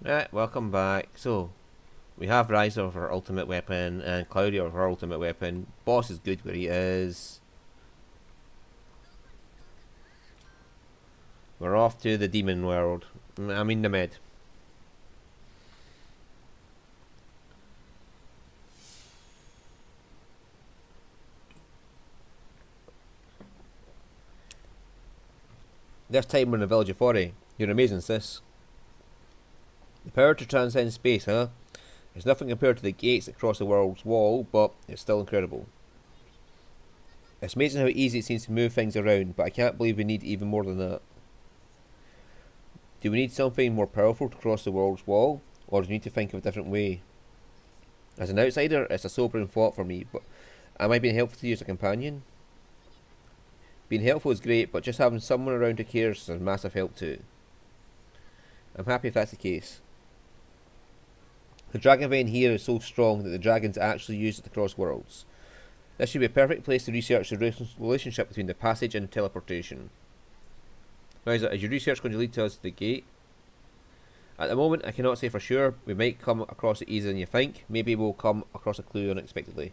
Right, welcome back. So, we have Ryza with her ultimate weapon and Claudia with her ultimate weapon. Boss is good where he is. We're off to the demon world. I mean the med. This time we're in the village of Fori. You're amazing, sis. The power to transcend space, huh? It's nothing compared to the gates that cross the world's wall, but it's still incredible. It's amazing how easy it seems to move things around, but I can't believe we need even more than that. Do we need something more powerful to cross the world's wall, or do we need to think of a different way? As an outsider, it's a sobering thought for me, but am I being helpful to you as a companion? Being helpful is great, but just having someone around who cares is a massive help too. I'm happy if that's the case. The dragon vein here is so strong that the dragons actually use it to cross worlds. This should be a perfect place to research the relationship between the passage and teleportation. Ryza, is your research going to lead to us to the gate? At the moment, I cannot say for sure. We might come across it easier than you think. Maybe we'll come across a clue unexpectedly.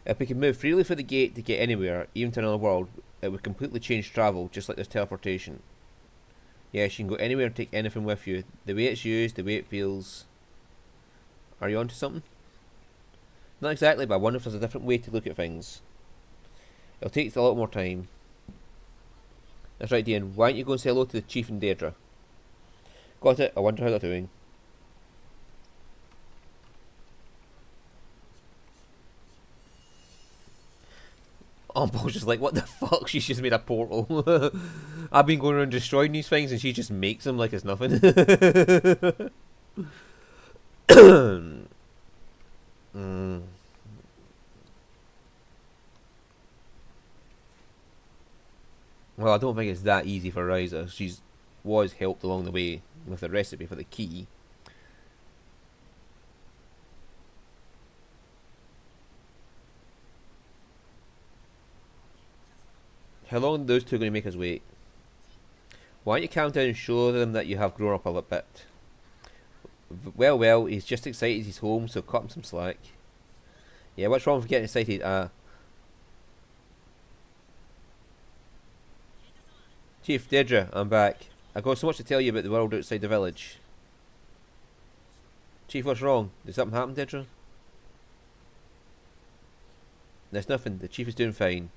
If we can move freely through the gate to get anywhere, even to another world, it would completely change travel, just like this teleportation. Yes, you can go anywhere and take anything with you. The way it's used, the way it feels. Are you onto something? Not exactly, but I wonder if there's a different way to look at things. It'll take a lot more time. That's right, Dean. Why don't you go and say hello to the Chief and Deirdre? Got it. I wonder how they're doing. Oh, Paul's just like, what the fuck? She's just made a portal. I've been going around destroying these things and she just makes them like it's nothing. mm. Well, I don't think it's that easy for Ryza. She's was helped along the way with the recipe for the key. How long are those two going to make us wait? Why don't you calm down and show them that you have grown up a little bit? Well, he's just excited he's home, so cut him some slack. Yeah, what's wrong with getting excited? Chief, Deirdre, I'm back. I've got so much to tell you about the world outside the village. Chief, what's wrong? Did something happen, Deirdre? There's nothing. The chief is doing fine.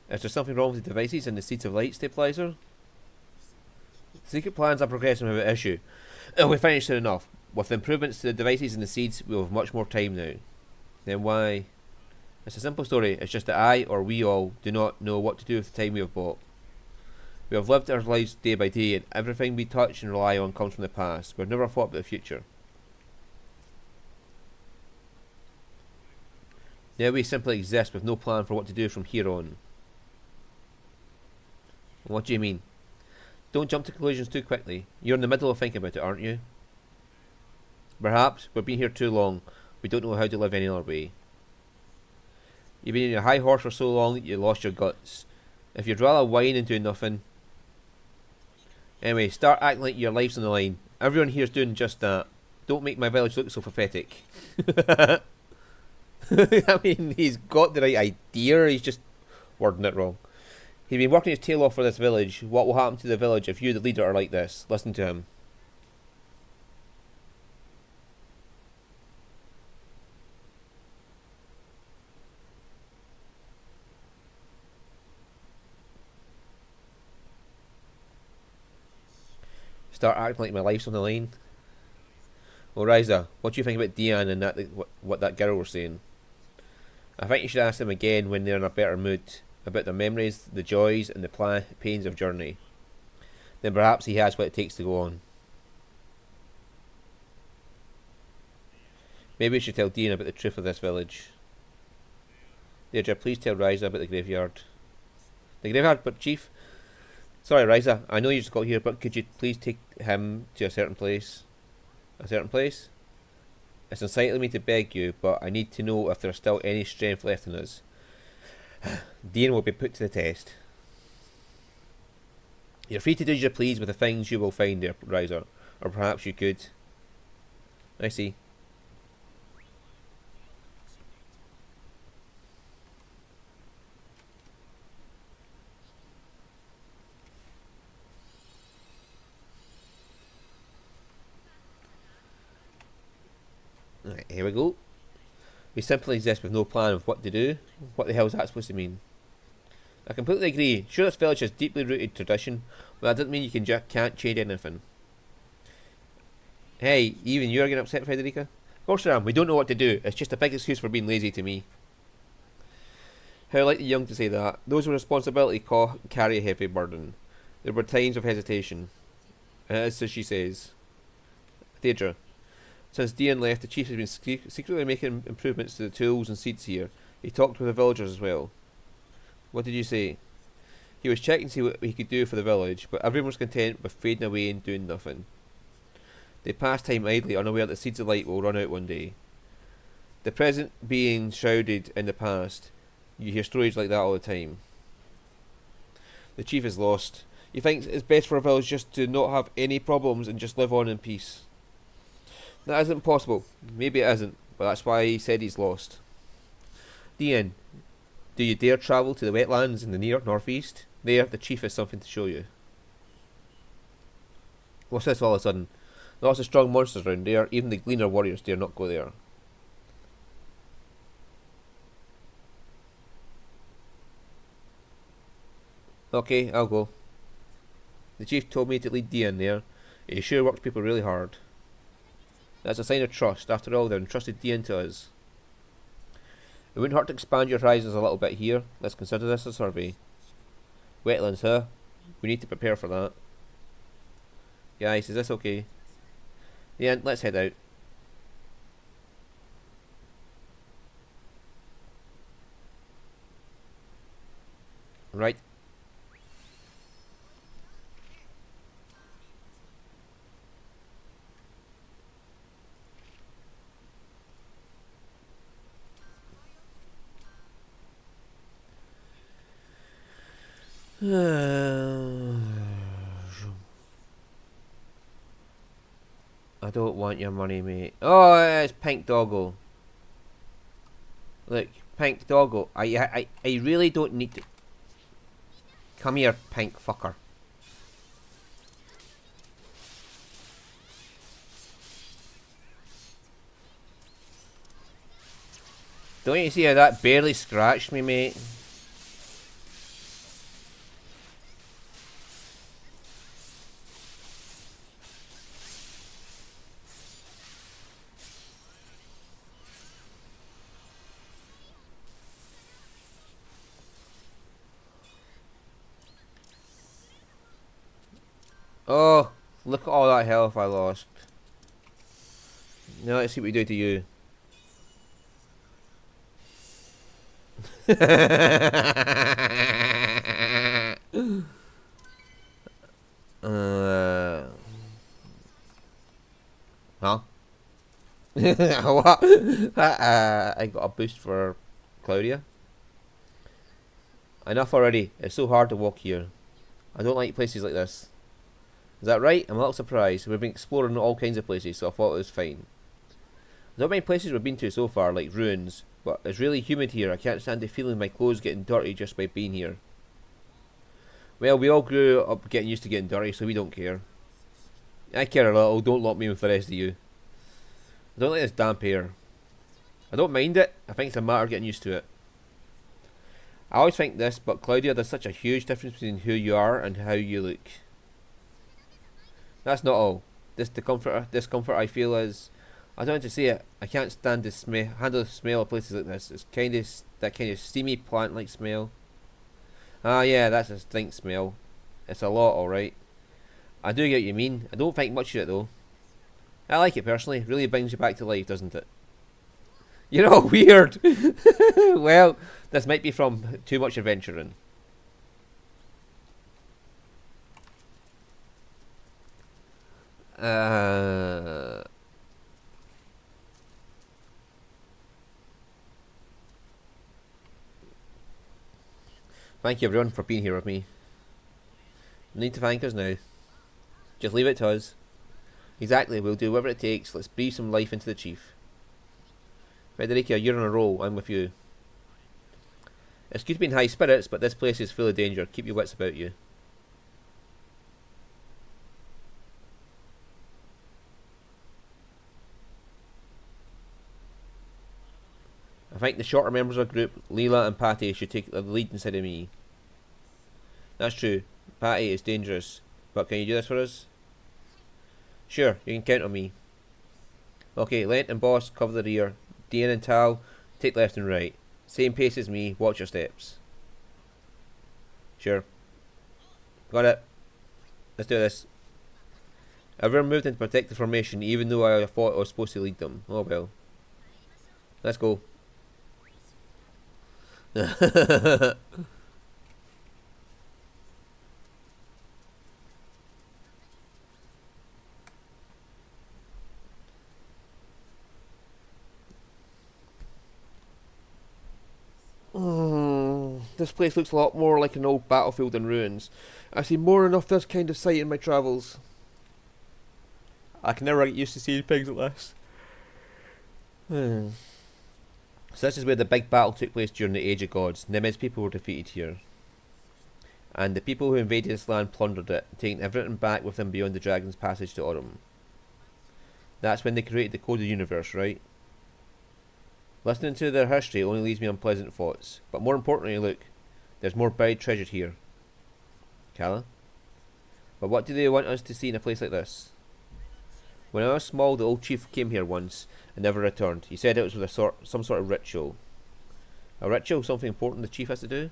Is there something wrong with the devices and the Seeds of Light stabilizer? Secret plans are progressing without issue. We finished soon enough. With the improvements to the devices and the seeds, we'll have much more time now. Then why? It's a simple story. It's just that I, or we all, do not know what to do with the time we have bought. We have lived our lives day by day, and everything we touch and rely on comes from the past. We've never thought about the future. Now we simply exist with no plan for what to do from here on. What do you mean? Don't jump to conclusions too quickly. You're in the middle of thinking about it, aren't you? Perhaps. We've been here too long. We don't know how to live any other way. You've been in your high horse for so long that you lost your guts. If you'd rather whine and do nothing... Anyway, start acting like your life's on the line. Everyone here's doing just that. Don't make my village look so pathetic. I mean, he's got the right idea, he's just wording it wrong. He's been working his tail off for this village. What will happen to the village if you, the leader, are like this? Listen to him. Start acting like my life's on the line. Well, Ryza, what do you think about Diane and what that girl was saying? I think you should ask them again when they're in a better mood about their memories, the joys, and the pains of journey. Then perhaps he has what it takes to go on. Maybe we should tell Dean about the truth of this village. Deirdre, please tell Ryza about the graveyard. The graveyard, but Chief? Sorry, Ryza, I know you just got here, but could you please take him to a certain place? A certain place? It's unsightly of me to beg you, but I need to know if there's still any strength left in us. Dean will be put to the test. You're free to do as you please with the things you will find there, Ryza. Or perhaps you could. I see. Right, here we go. We simply exist with no plan of what to do. What the hell is that supposed to mean? I completely agree. Sure, this village has deeply rooted tradition, but that doesn't mean you can't change anything. Hey, even you're getting upset, Federica? Of course I am. We don't know what to do. It's just a big excuse for being lazy to me. How like the young to say that. Those with responsibility carry a heavy burden. There were times of hesitation. As she says. Deirdre. Since Dian left, the chief has been secretly making improvements to the tools and seeds here. He talked with the villagers as well. What did you say? He was checking to see what he could do for the village, but everyone was content with fading away and doing nothing. They pass time idly, unaware that the seeds of light will run out one day. The present being shrouded in the past. You hear stories like that all the time. The chief is lost. He thinks it's best for a village just to not have any problems and just live on in peace. That isn't possible. Maybe it isn't, but that's why he said he's lost. Dian, do you dare travel to the wetlands in the near northeast? There, the chief has something to show you. What's this all of a sudden? Lots of strong monsters around there. Even the Gleaner warriors dare not go there. Okay, I'll go. The chief told me to lead Dian there. He sure works people really hard. That's a sign of trust. After all, they're entrusted Dian to us. It wouldn't hurt to expand your horizons a little bit here. Let's consider this a survey. Wetlands, huh? We need to prepare for that. Guys, is this okay? Yeah, let's head out. Right. I don't want your money, mate. Oh, it's Pink Doggo. Look, Pink Doggo. I really don't need to. Come here, pink fucker. Don't you see how that barely scratched me, mate? Oh, look at all that health I lost. Now let's see what we do to you. Huh? What? I got a boost for Claudia. Enough already. It's so hard to walk here. I don't like places like this. Is that right? I'm a little surprised. We've been exploring all kinds of places, so I thought it was fine. There's not many places we've been to so far, like ruins, but it's really humid here. I can't stand the feeling of my clothes getting dirty just by being here. Well, we all grew up getting used to getting dirty, so we don't care. I care a little. Don't lock me with the rest of you. I don't like this damp air. I don't mind it. I think it's a matter of getting used to it. I always think this, but Claudia, there's such a huge difference between who you are and how you look. That's not all. This discomfort I feel is, I don't want to say it. I can't stand the handle the smell of places like this. It's that kind of steamy plant-like smell. Ah, yeah, that's a stink smell. It's a lot, all right. I do get what you mean. I don't think much of it though. I like it personally. It really brings you back to life, doesn't it? You're all weird. Well, this might be from too much adventuring. Thank you everyone for being here with me. No need to thank us now. Just leave it to us. Exactly, we'll do whatever it takes. Let's breathe some life into the chief. Federica, you're on a roll. I'm with you. Excuse me in high spirits, but this place is full of danger. Keep your wits about you. I think the shorter members of the group, Leela and Patty, should take the lead instead of me. That's true. Patty is dangerous. But can you do this for us? Sure, you can count on me. Okay, Lent and Boss cover the rear. Dean and Tal take left and right. Same pace as me, watch your steps. Sure. Got it. Let's do this. Everyone moved into protective formation even though I thought I was supposed to lead them. Oh well. Let's go. This place looks a lot more like an old battlefield in ruins. I've seen more than enough this kind of sight in my travels. I can never get used to seeing things like this. So this is where the big battle took place during the Age of Gods. Nimed's people were defeated here. And the people who invaded this land plundered it, taking everything back with them beyond the Dragon's Passage to Autumn. That's when they created the Code of the Universe, right? Listening to their history only leaves me unpleasant thoughts. But more importantly, look, there's more buried treasure here. Calla? But what do they want us to see in a place like this? When I was small, the old chief came here once and never returned. He said it was with some sort of ritual. A ritual? Something important the chief has to do?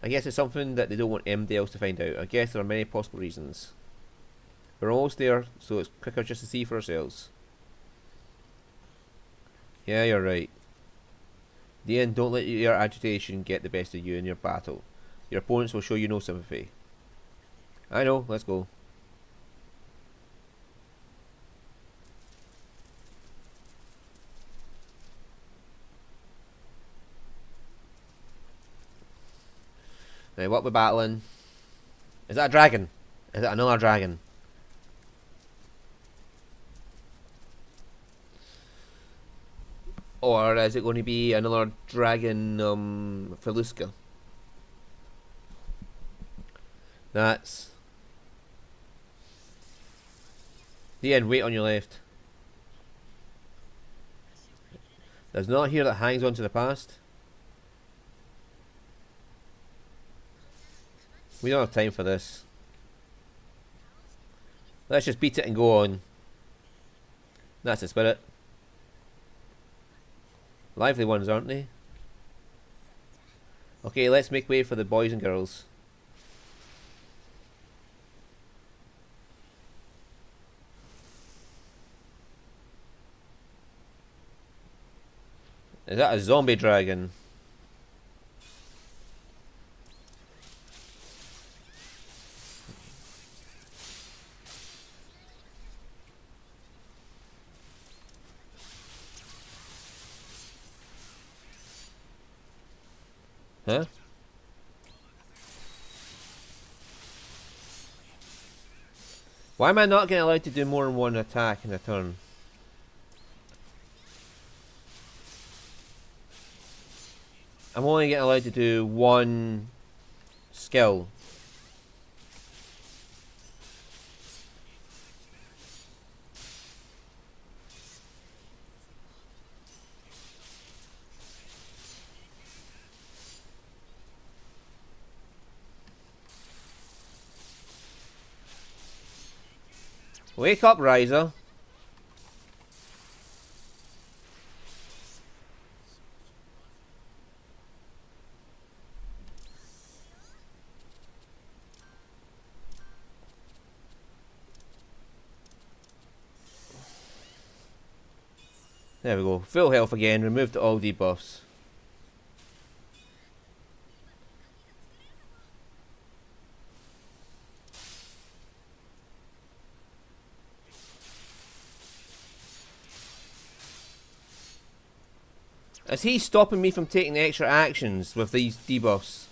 I guess it's something that they don't want anybody else to find out. I guess there are many possible reasons. We're almost there, so it's quicker just to see for ourselves. Yeah, you're right. Dean, don't let your agitation get the best of you in your battle. Your opponents will show you no sympathy. I know, let's go. Now, what we're battling? Is that a dragon? Is it another dragon? Or is it going to be another dragon, Feluska? That's... The end, wait on your left. There's not here that hangs on to the past. We don't have time for this. Let's just beat it and go on. That's the spirit. Lively ones, aren't they? Okay, let's make way for the boys and girls. Is that a zombie dragon? Huh? Why am I not getting allowed to do more than one attack in a turn? I'm only getting allowed to do one skill. Wake up, Ryza. There we go. Full health again. Removed all debuffs. Is he stopping me from taking extra actions with these debuffs?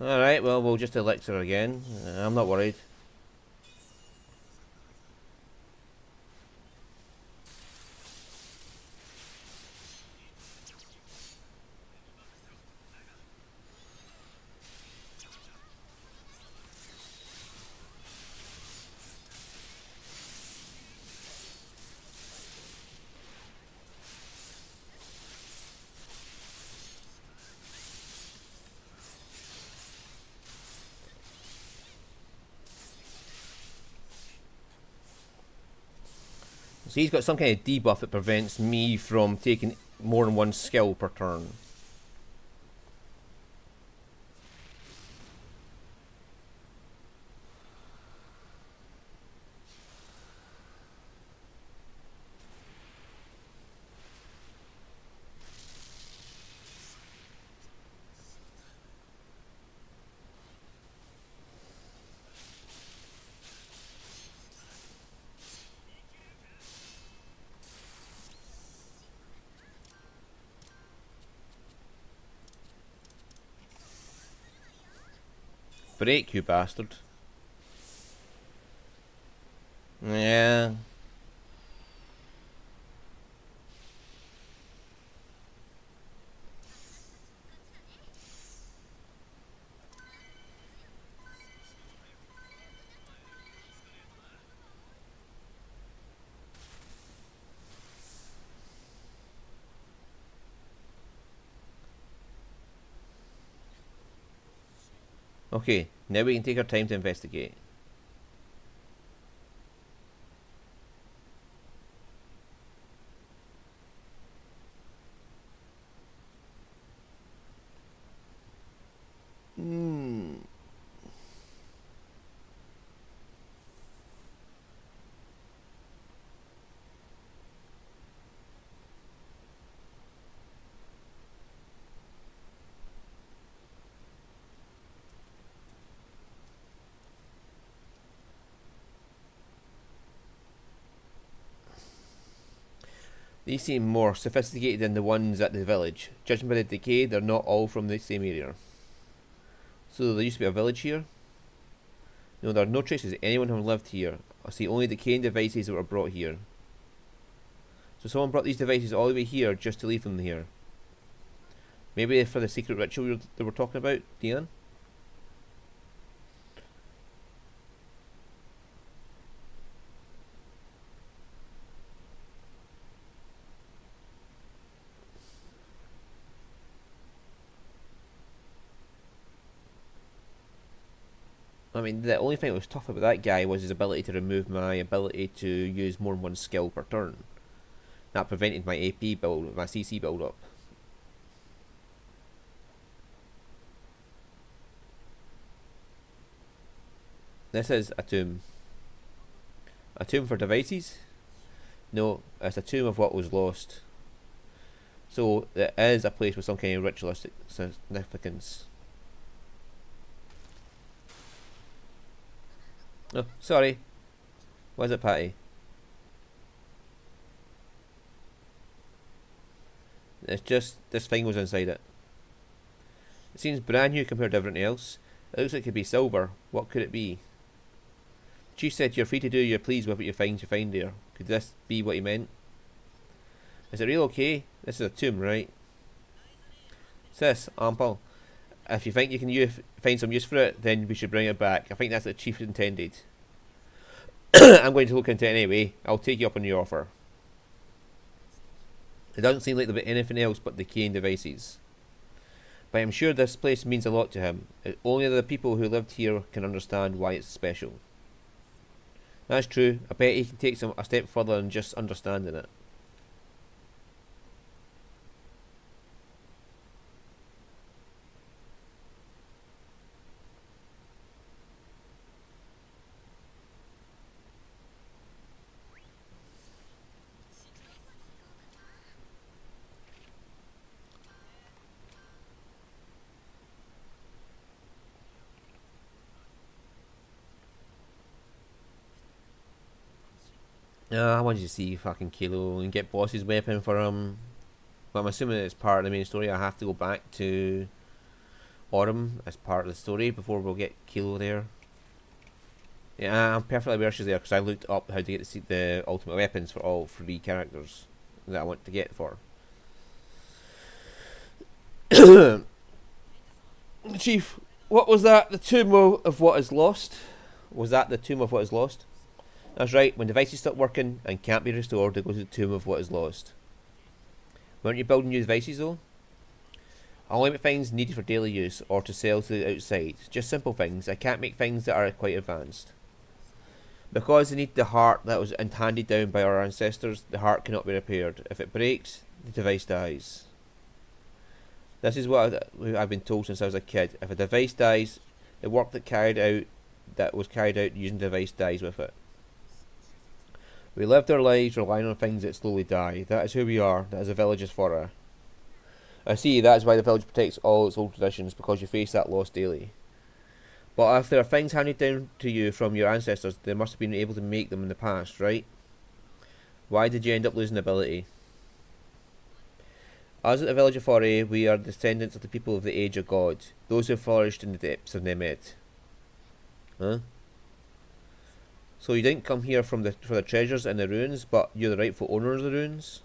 Alright, well, we'll just elixir again. I'm not worried. So he's got some kind of debuff that prevents me from taking more than one skill per turn. Break, you bastard. Yeah. Okay, now we can take our time to investigate. These seem more sophisticated than the ones at the village. Judging by the decay, they're not all from the same area. So there used to be a village here? No, there are no traces of anyone who lived here. I see only decaying devices that were brought here. So someone brought these devices all the way here just to leave them here. Maybe for the secret ritual that we're talking about, Dion? I mean, the only thing that was tough about that guy was his ability to remove my ability to use more than one skill per turn. That prevented my AP build, my CC build up. This is a tomb. A tomb for devices? No, it's a tomb of what was lost. So it is a place with some kind of ritualistic significance. Oh, sorry. What is it, Patty? It's just this thing was inside it. It seems brand new compared to everything else. It looks like it could be silver. What could it be? Chief said you're free to do your please with what you find there. Could this be what he meant? Is it real okay? This is a tomb, right? Sis, Ample, if you think you can find some use for it, then we should bring it back. I think that's what the chief intended. I'm going to look into it anyway. I'll take you up on your offer. It doesn't seem like there'll be anything else but decaying devices. But I'm sure this place means a lot to him. Only the people who lived here can understand why it's special. That's true. I bet he can take a step further than just understanding it. I wanted to see fucking Kilo and get boss's weapon for him. But I'm assuming it's part of the main story. I have to go back to Autumn as part of the story before we'll get Kilo there. Yeah, I'm perfectly aware she's there because I looked up how to get the ultimate weapons for all 3 characters that I want to get for. Chief, what was that? The Tomb of What Is Lost? Was that the Tomb of What Is Lost? That's right, when devices stop working and can't be restored, they go to the Tomb of What Is Lost. Weren't you building new devices though? I'll only make things needed for daily use or to sell to the outside. Just simple things. I can't make things that are quite advanced. Because they need the heart that was handed down by our ancestors, the heart cannot be repaired. If it breaks, the device dies. This is what I've been told since I was a kid. If a device dies, the work that was carried out using the device dies with it. We lived our lives relying on things that slowly die. That is who we are. That is a village's for. I see, that is why the village protects all its old traditions, because you face that loss daily. But if there are things handed down to you from your ancestors, they must have been able to make them in the past, right? Why did you end up losing ability? Us at the village of Foray, we are descendants of the people of the Age of God, those who flourished in the depths of Nemet. Huh? So you didn't come here for the treasures and the ruins, but you're the rightful owner of the ruins?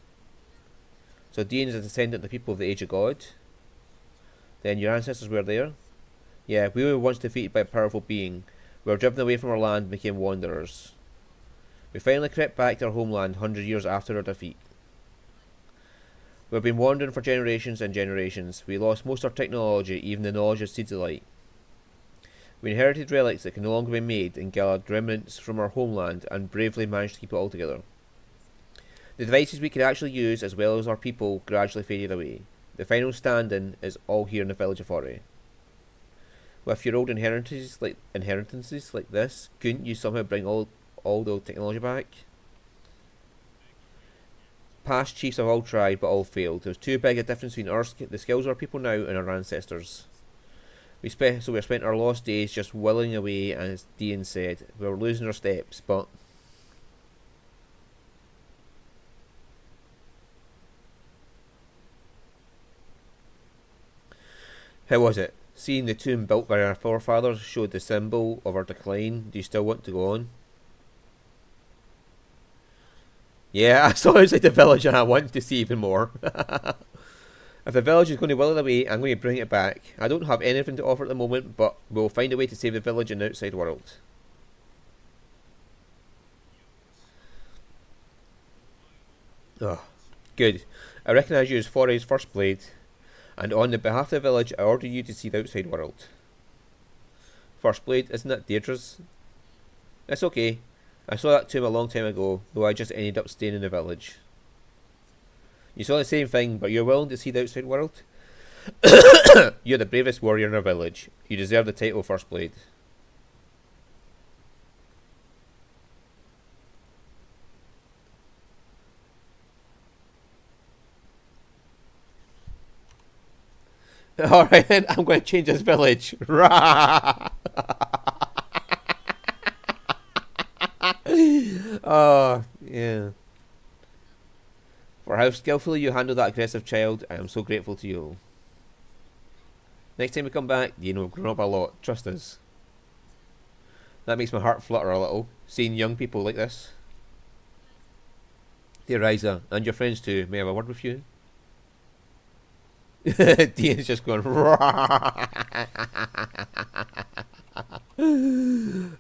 So Dean is a descendant of the people of the Age of God? Then your ancestors were there? Yeah, we were once defeated by a powerful being. We were driven away from our land and became wanderers. We finally crept back to our homeland 100 years after our defeat. We've been wandering for generations and generations. We lost most of our technology, even the knowledge of seeds of light. We inherited relics that can no longer be made and gathered remnants from our homeland and bravely managed to keep it all together. The devices we could actually use, as well as our people, gradually faded away. The final stand-in is all here in the village of Foray. With your old inheritances like this, couldn't you somehow bring all the old technology back? Past chiefs have all tried, but all failed. There's too big a difference between the skills of our people now and our ancestors. We spent our lost days just willing away, and as Dean said, we were losing our steps, but... How was it? Seeing the tomb built by our forefathers showed the symbol of our decline. Do you still want to go on? Yeah, I saw outside the village and I want to see even more. If the village is going to will it away, I'm going to bring it back. I don't have anything to offer at the moment, but we'll find a way to save the village and the outside world. Oh, good. I recognise you as Foray's first blade, and on the behalf of the village, I order you to see the outside world. First blade, isn't that Deirdre's? It's okay. I saw that tomb a long time ago, though I just ended up staying in the village. You saw the same thing, but you're willing to see the outside world? You're the bravest warrior in our village. You deserve the title First Blade. Alright then, I'm going to change this village. Oh, yeah. For how skillfully you handle that aggressive child, I am so grateful to you. Next time we come back, Dean will have grown up a lot, trust us. That makes my heart flutter a little, seeing young people like this. Dear Ryza, and your friends too, may I have a word with you? Dean's just going.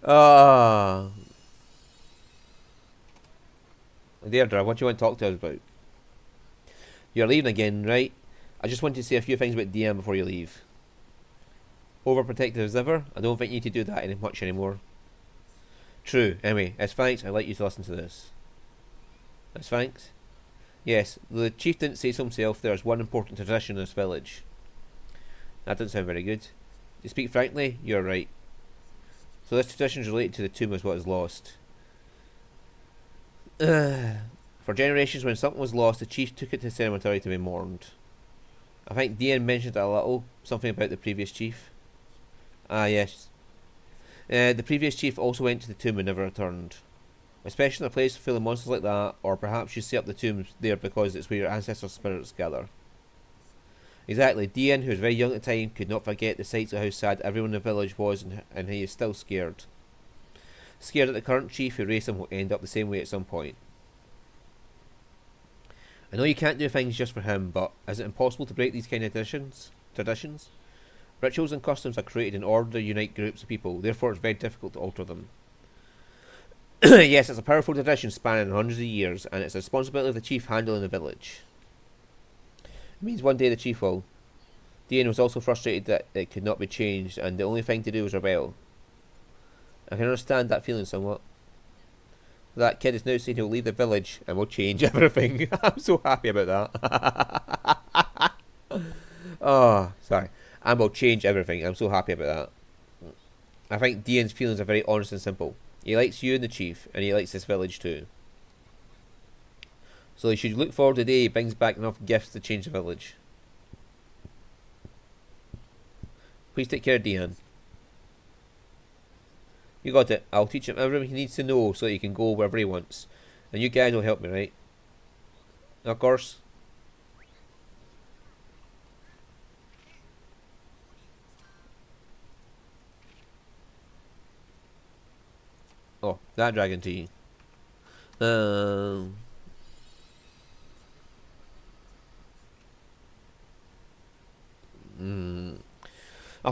Oh. Deirdre, what do you want to talk to us about? You're leaving again, right? I just want to say a few things about DM before you leave. Overprotective as ever? I don't think you need to do that much anymore. True. Anyway, as thanks, I'd like you to listen to this. As thanks? Yes, the chief didn't say so himself, there is one important tradition in this village. That doesn't sound very good. To speak frankly, you're right. So this tradition is related to the tomb as what is lost. For generations, when something was lost, the chief took it to the cemetery to be mourned. I think Dean mentioned it a little, something about the previous chief. Ah, yes. The previous chief also went to the tomb and never returned. Especially in a place full of monsters like that, or perhaps you set up the tombs there because it's where your ancestors' spirits gather. Exactly. Dian, who was very young at the time, could not forget the sights of how sad everyone in the village was, and he is still scared. Scared that the current chief who raised him will end up the same way at some point. I know you can't do things just for him, but is it impossible to break these kind of traditions? Rituals and customs are created in order to unite groups of people, therefore it's very difficult to alter them. Yes, it's a powerful tradition spanning hundreds of years, and it's the responsibility of the chief handling the village. It means one day the chief will. Dian was also frustrated that it could not be changed, and the only thing to do was rebel. I can understand that feeling somewhat. That kid is now saying he'll leave the village and will change everything. I'm so happy about that. Oh, sorry. And will change everything. I'm so happy about that. I think Dian's feelings are very honest and simple. He likes you and the chief, and he likes this village too. So he should look forward to the day he brings back enough gifts to change the village. Please take care of Dian. You got it. I'll teach him everything he needs to know so that he can go wherever he wants. And you guys will help me, right? Of course. Oh, that dragon tea. I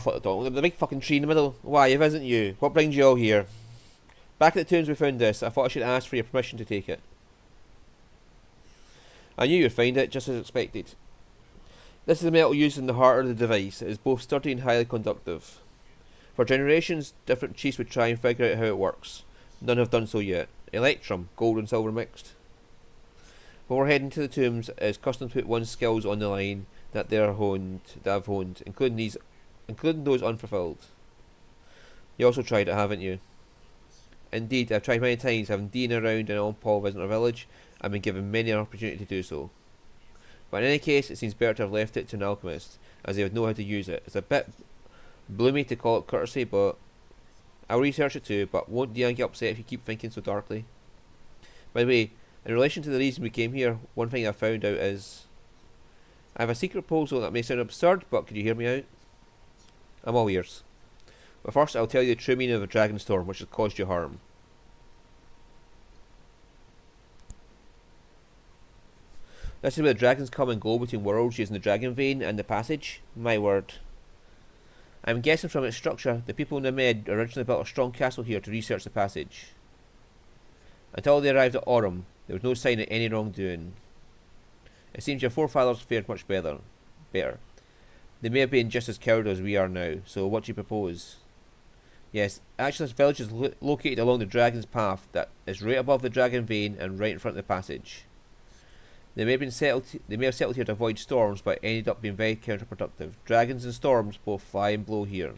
thought the big fucking tree in the middle. Why, if it isn't you? What brings you all here? Back at the tombs we found this. I thought I should ask for your permission to take it. I knew you'd find it, just as expected. This is the metal used in the heart of the device. It is both sturdy and highly conductive. For generations, different chiefs would try and figure out how it works. None have done so yet. Electrum, gold and silver mixed. When we're heading to the tombs, it is custom to put one's skills on the line that I've honed, including those unfulfilled. You also tried it, haven't you? Indeed, I've tried many times, having Dean around and on Paul visit our village. I've been given many an opportunity to do so. But in any case, it seems better to have left it to an alchemist, as they would know how to use it. It's a bit bloomy to call it courtesy, but I'll research it too, but won't Dian get upset if you keep thinking so darkly? By the way, in relation to the reason we came here, one thing I found out is I have a secret proposal that may sound absurd, but could you hear me out? I'm all ears. But first I'll tell you the true meaning of the dragon storm which has caused you harm. This is where the dragons come and go between worlds using the dragon vein and the passage. My word. I'm guessing from its structure, the people in the Med originally built a strong castle here to research the passage. Until they arrived at Aurum, there was no sign of any wrongdoing. It seems your forefathers fared much better. They may have been just as coward as we are now, so what do you propose? Yes, actually this village is located along the dragon's path that is right above the dragon vein and right in front of the passage. They may have settled here to avoid storms, but ended up being very counterproductive. Dragons and storms both fly and blow here.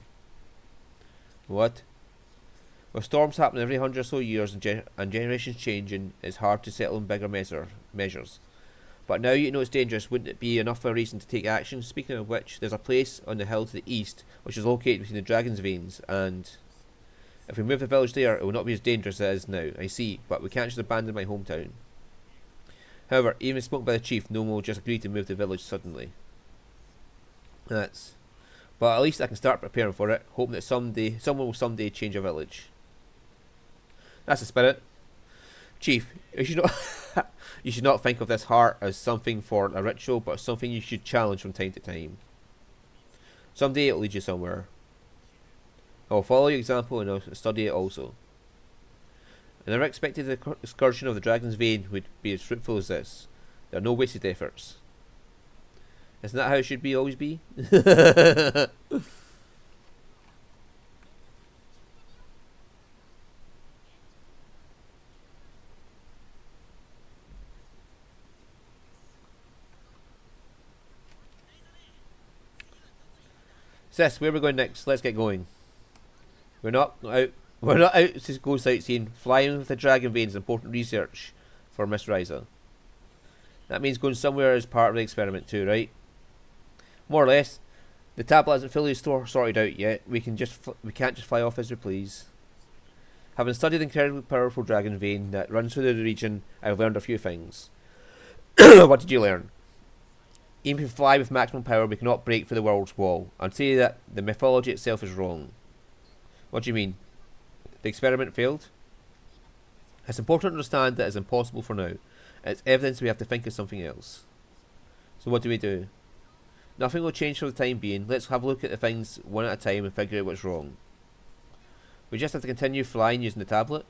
What? With storms happening every 100 or so years and generations changing, it's hard to settle in bigger measures. But now you know it's dangerous, wouldn't it be enough of a reason to take action? Speaking of which, there's a place on the hill to the east, which is located between the dragon's veins, and if we move the village there, it will not be as dangerous as it is now. I see, but we can't just abandon my hometown. However, even if spoken by the chief, no one will just agree to move the village suddenly. But at least I can start preparing for it, hoping that someone will someday change a village. That's the spirit. Chief, you should not think of this heart as something for a ritual, but something you should challenge from time to time. Someday it will lead you somewhere. I will follow your example and I'll study it also. I never expected the excursion of the dragon's vein would be as fruitful as this. There are no wasted efforts. Isn't that how it should always be? Sis, where are we going next? Let's get going. We're not out to go sightseeing. Flying with the dragon vein is important research for Miss Ryza. That means going somewhere as part of the experiment too, right? More or less. The tablet isn't fully sorted out yet. We can't just fly off as we please. Having studied the incredibly powerful dragon vein that runs through the region, I've learned a few things. What did you learn? Even if we fly with maximum power, we cannot break through the world's wall. I'd say that the mythology itself is wrong. What do you mean? The experiment failed? It's important to understand that it's impossible for now. It's evidence we have to think of something else. So what do we do? Nothing will change for the time being. Let's have a look at the things one at a time and figure out what's wrong. We just have to continue flying using the tablet?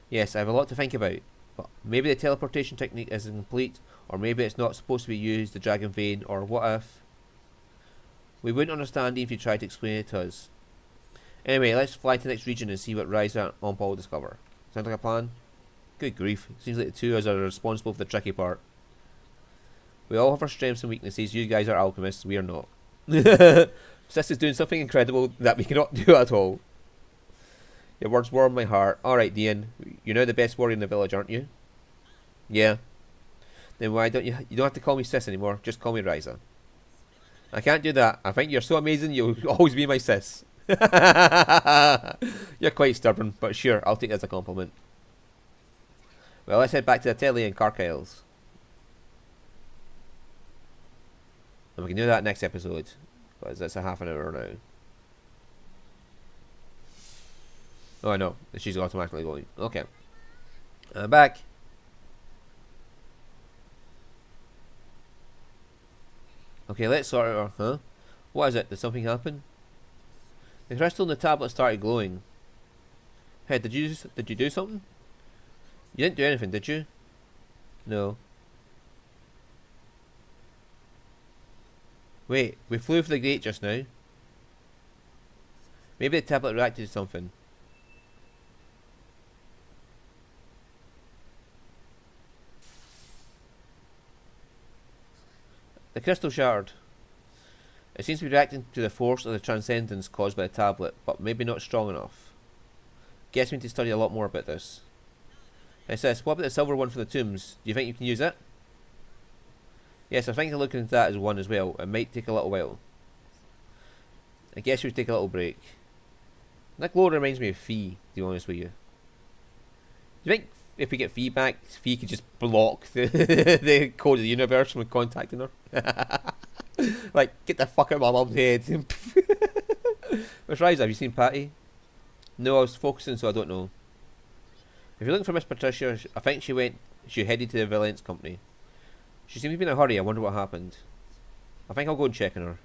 Yes, I have a lot to think about. But maybe the teleportation technique isn't complete, or maybe it's not supposed to be used, the dragon vein, or what if? We wouldn't understand even if you tried to explain it to us. Anyway, let's fly to the next region and see what Ryza and Paul discover. Sounds like a plan? Good grief, seems like the two of us are responsible for the tricky part. We all have our strengths and weaknesses. You guys are alchemists, we are not. Sis is doing something incredible that we cannot do at all. Your words warm my heart. Alright, Dean, you're now the best warrior in the village, aren't you? Yeah. Then why don't you don't have to call me sis anymore, just call me Ryza. I can't do that. I think you're so amazing you'll always be my sis. You're quite stubborn, but sure, I'll take it as a compliment. Well, let's head back to the Atelier in Carkisles. And we can do that next episode, because it's a half an hour now. Oh, I know. She's automatically going. Okay. I'm back. Okay, let's sort it out. Huh? What is it? Did something happen? The crystal in the tablet started glowing. Hey, did you do something? You didn't do anything, did you? No. Wait, we flew over the gate just now. Maybe the tablet reacted to something. The crystal shattered. It seems to be reacting to the force of the transcendence caused by the tablet, but maybe not strong enough. Guess we need to study a lot more about this. Hey sis, what about the silver one for the tombs? Do you think you can use it? Yes, I think I'll look into that as one as well. It might take a little while. I guess we should take a little break. That glow reminds me of Fee, to be honest with you. Do you think if we get feedback, Fee could just block the, the code of the universe from contacting her? Like, get the fuck out of my mum's head. Where's Ryza? Have you seen Patty? No, I was focusing, so I don't know. If you're looking for Miss Patricia, I think she headed to the Valence company. She seemed to be in a hurry. I wonder what happened. I think I'll go and check on her.